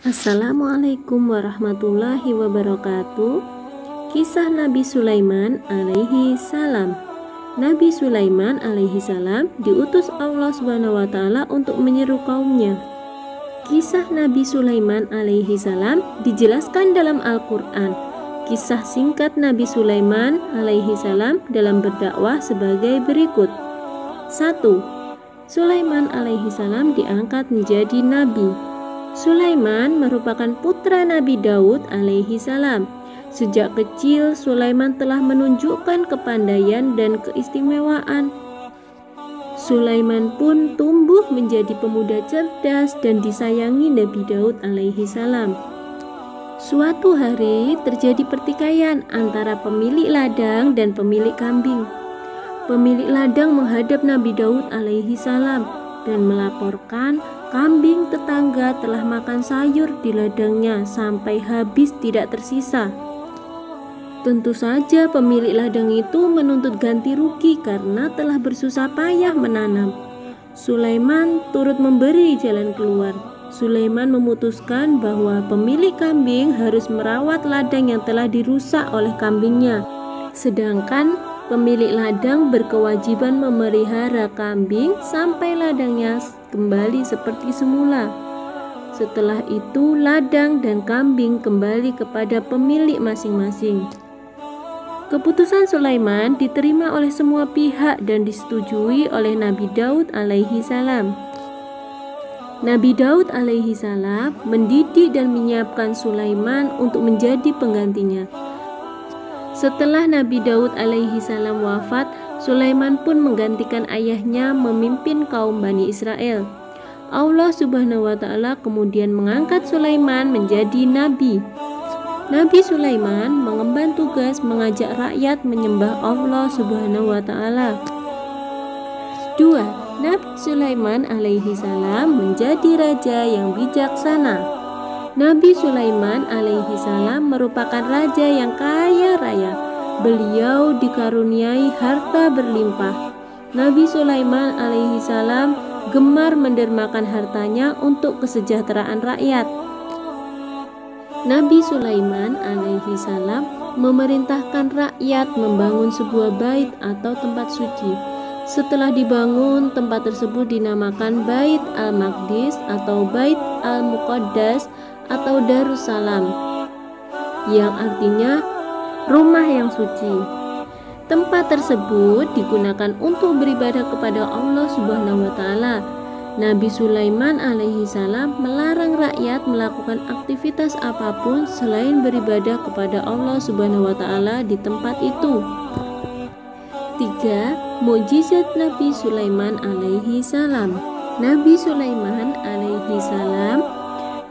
Assalamualaikum warahmatullahi wabarakatuh. Kisah Nabi Sulaiman alaihi salam. Nabi Sulaiman alaihi salam diutus Allah Subhanahu wa taala untuk menyeru kaumnya. Kisah Nabi Sulaiman alaihi salam dijelaskan dalam Al-Qur'an. Kisah singkat Nabi Sulaiman alaihi salam dalam berdakwah sebagai berikut. 1. Sulaiman alaihi salam diangkat menjadi nabi. Sulaiman merupakan putra Nabi Daud alaihi salam. Sejak kecil, Sulaiman telah menunjukkan kepandaian dan keistimewaan. Sulaiman pun tumbuh menjadi pemuda cerdas dan disayangi Nabi Daud alaihi salam. Suatu hari terjadi pertikaian antara pemilik ladang dan pemilik kambing. Pemilik ladang menghadap Nabi Daud alaihi salam dan melaporkan kambing tetangga telah makan sayur di ladangnya sampai habis tidak tersisa. Tentu saja pemilik ladang itu menuntut ganti rugi karena telah bersusah payah menanam. Sulaiman turut memberi jalan keluar. Sulaiman memutuskan bahwa pemilik kambing harus merawat ladang yang telah dirusak oleh kambingnya, sedangkan pemilik ladang berkewajiban memelihara kambing sampai ladangnya kembali seperti semula. Setelah itu, ladang dan kambing kembali kepada pemilik masing-masing. Keputusan Sulaiman diterima oleh semua pihak dan disetujui oleh Nabi Daud alaihi salam. Nabi Daud alaihi salam mendidik dan menyiapkan Sulaiman untuk menjadi penggantinya. Setelah Nabi Daud alaihi salam wafat, Sulaiman pun menggantikan ayahnya memimpin kaum Bani Israel. Allah Subhanahu wa taala kemudian mengangkat Sulaiman menjadi nabi. Nabi Sulaiman mengemban tugas mengajak rakyat menyembah Allah Subhanahu wa taala. 2. Nabi Sulaiman alaihi salam menjadi raja yang bijaksana. Nabi Sulaiman alaihi salam merupakan raja yang kaya raya. Beliau dikaruniai harta berlimpah. Nabi Sulaiman alaihi salam gemar mendermakan hartanya untuk kesejahteraan rakyat. Nabi Sulaiman alaihi salam memerintahkan rakyat membangun sebuah bait atau tempat suci. Setelah dibangun, tempat tersebut dinamakan Bait Al-Maqdis atau Bait Al-Muqaddas atau Darussalam, yang artinya rumah yang suci. Tempat tersebut digunakan untuk beribadah kepada Allah Subhanahu wa taala. Nabi Sulaiman alaihi salam melarang rakyat melakukan aktivitas apapun selain beribadah kepada Allah Subhanahu wa taala di tempat itu. 3. Mukjizat Nabi Sulaiman alaihi salam. Nabi Sulaiman alaihi salam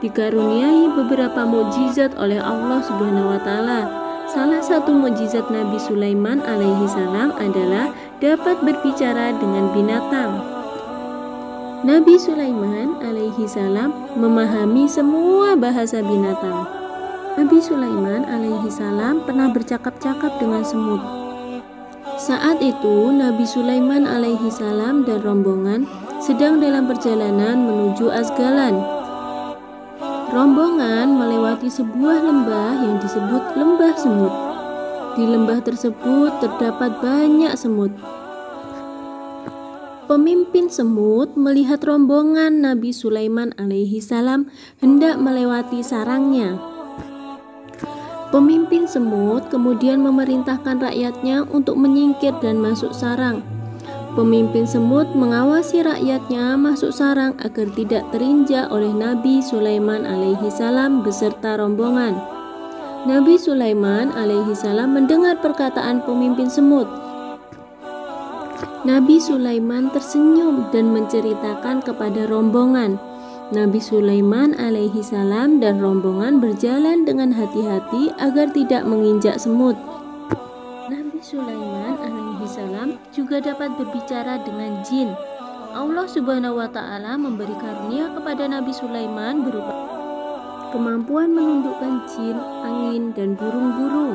dikaruniai beberapa mukjizat oleh Allah Subhanahu wa taala. Salah satu mukjizat Nabi Sulaiman alaihi salam adalah dapat berbicara dengan binatang. Nabi Sulaiman alaihi salam memahami semua bahasa binatang. Nabi Sulaiman alaihi salam pernah bercakap-cakap dengan semut. Saat itu Nabi Sulaiman alaihi salam dan rombongan sedang dalam perjalanan menuju Asgalan. Rombongan melewati sebuah lembah yang disebut lembah semut. Di lembah tersebut terdapat banyak semut. Pemimpin semut melihat rombongan Nabi Sulaiman alaihi salam hendak melewati sarangnya. Pemimpin semut kemudian memerintahkan rakyatnya untuk menyingkir dan masuk sarang. Pemimpin semut mengawasi rakyatnya masuk sarang agar tidak terinjak oleh Nabi Sulaiman alaihi salam beserta rombongan. Nabi Sulaiman alaihi salam mendengar perkataan pemimpin semut. Nabi Sulaiman tersenyum dan menceritakan kepada rombongan. Nabi Sulaiman alaihi salam dan rombongan berjalan dengan hati-hati agar tidak menginjak semut. Nabi Sulaiman alaihi salam juga dapat berbicara dengan jin. Allah Subhanahu wa taala memberi karunia kepada Nabi Sulaiman berupa kemampuan menundukkan jin, angin, dan burung-burung.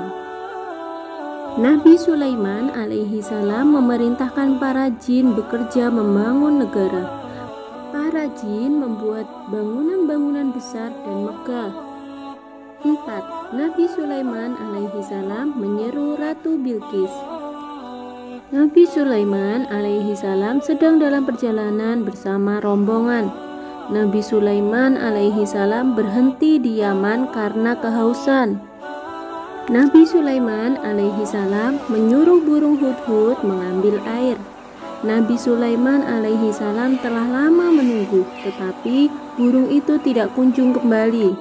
Nabi Sulaiman alaihi salam memerintahkan para jin bekerja membangun negara. Para rajin membuat bangunan-bangunan besar dan megah. 4. Nabi Sulaiman alaihi salam menyeru Ratu Bilqis. Nabi Sulaiman alaihi salam sedang dalam perjalanan bersama rombongan. Nabi Sulaiman alaihi salam berhenti di Yaman karena kehausan. Nabi Sulaiman alaihi salam menyuruh burung hudhud mengambil air. Nabi Sulaiman alaihi salam telah lama menunggu, tetapi burung itu tidak kunjung kembali.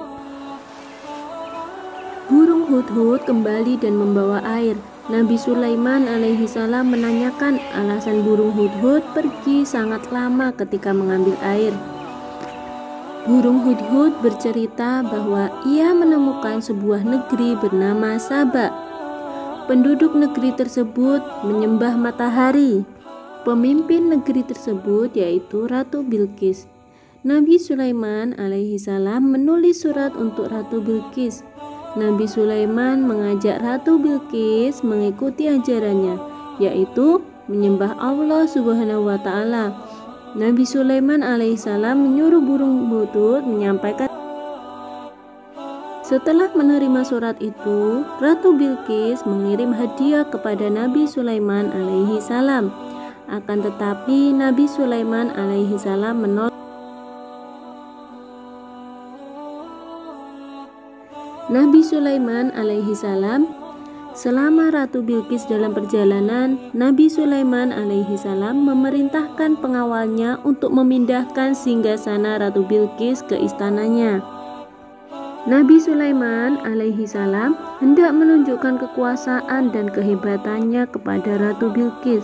Burung hudhud kembali dan membawa air. Nabi Sulaiman alaihi salam menanyakan alasan burung hudhud pergi sangat lama ketika mengambil air. Burung hudhud bercerita bahwa ia menemukan sebuah negeri bernama Saba. Penduduk negeri tersebut menyembah matahari. Pemimpin negeri tersebut yaitu Ratu Bilqis. Nabi Sulaiman alaihi salam menulis surat untuk Ratu Bilqis. Nabi Sulaiman mengajak Ratu Bilqis mengikuti ajarannya, yaitu menyembah Allah Subhanahu wa Ta'ala. Nabi Sulaiman alaihissalam menyuruh burung hudhud menyampaikan. Setelah menerima surat itu, Ratu Bilqis mengirim hadiah kepada Nabi Sulaiman alaihissalam. Akan tetapi Nabi Sulaiman alaihissalam menolak. Nabi Sulaiman alaihissalam. Selama Ratu Bilqis dalam perjalanan, Nabi Sulaiman alaihissalam memerintahkan pengawalnya untuk memindahkan singgasana Ratu Bilqis ke istananya. Nabi Sulaiman alaihissalam hendak menunjukkan kekuasaan dan kehebatannya kepada Ratu Bilqis.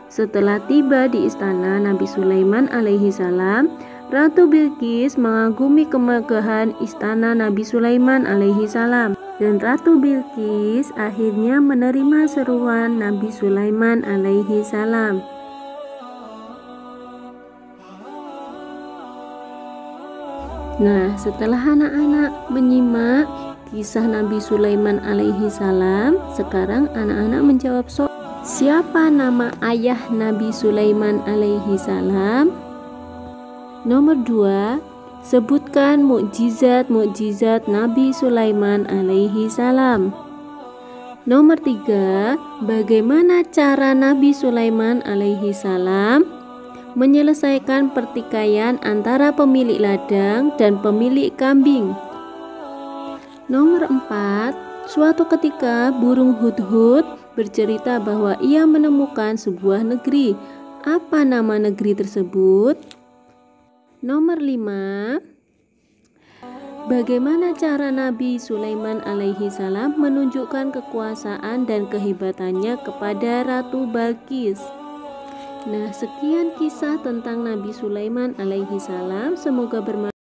Setelah tiba di istana Nabi Sulaiman alaihissalam, Ratu Bilqis mengagumi kemegahan istana Nabi Sulaiman alaihissalam, dan Ratu Bilqis akhirnya menerima seruan Nabi Sulaiman alaihissalam. Nah, setelah anak-anak menyimak kisah Nabi Sulaiman alaihissalam, sekarang anak-anak menjawab soal. Siapa nama ayah Nabi Sulaiman alaihissalam? Nomor 2, sebutkan mukjizat-mukjizat Nabi Sulaiman alaihissalam. Nomor 3, bagaimana cara Nabi Sulaiman alaihissalam menyelesaikan pertikaian antara pemilik ladang dan pemilik kambing. Nomor 4, suatu ketika burung hudhud bercerita bahwa ia menemukan sebuah negeri. Apa nama negeri tersebut? Nomor 5, bagaimana cara Nabi Sulaiman alaihissalam menunjukkan kekuasaan dan kehebatannya kepada Ratu Bilqis? Nah, sekian kisah tentang Nabi Sulaiman alaihissalam. Semoga bermanfaat.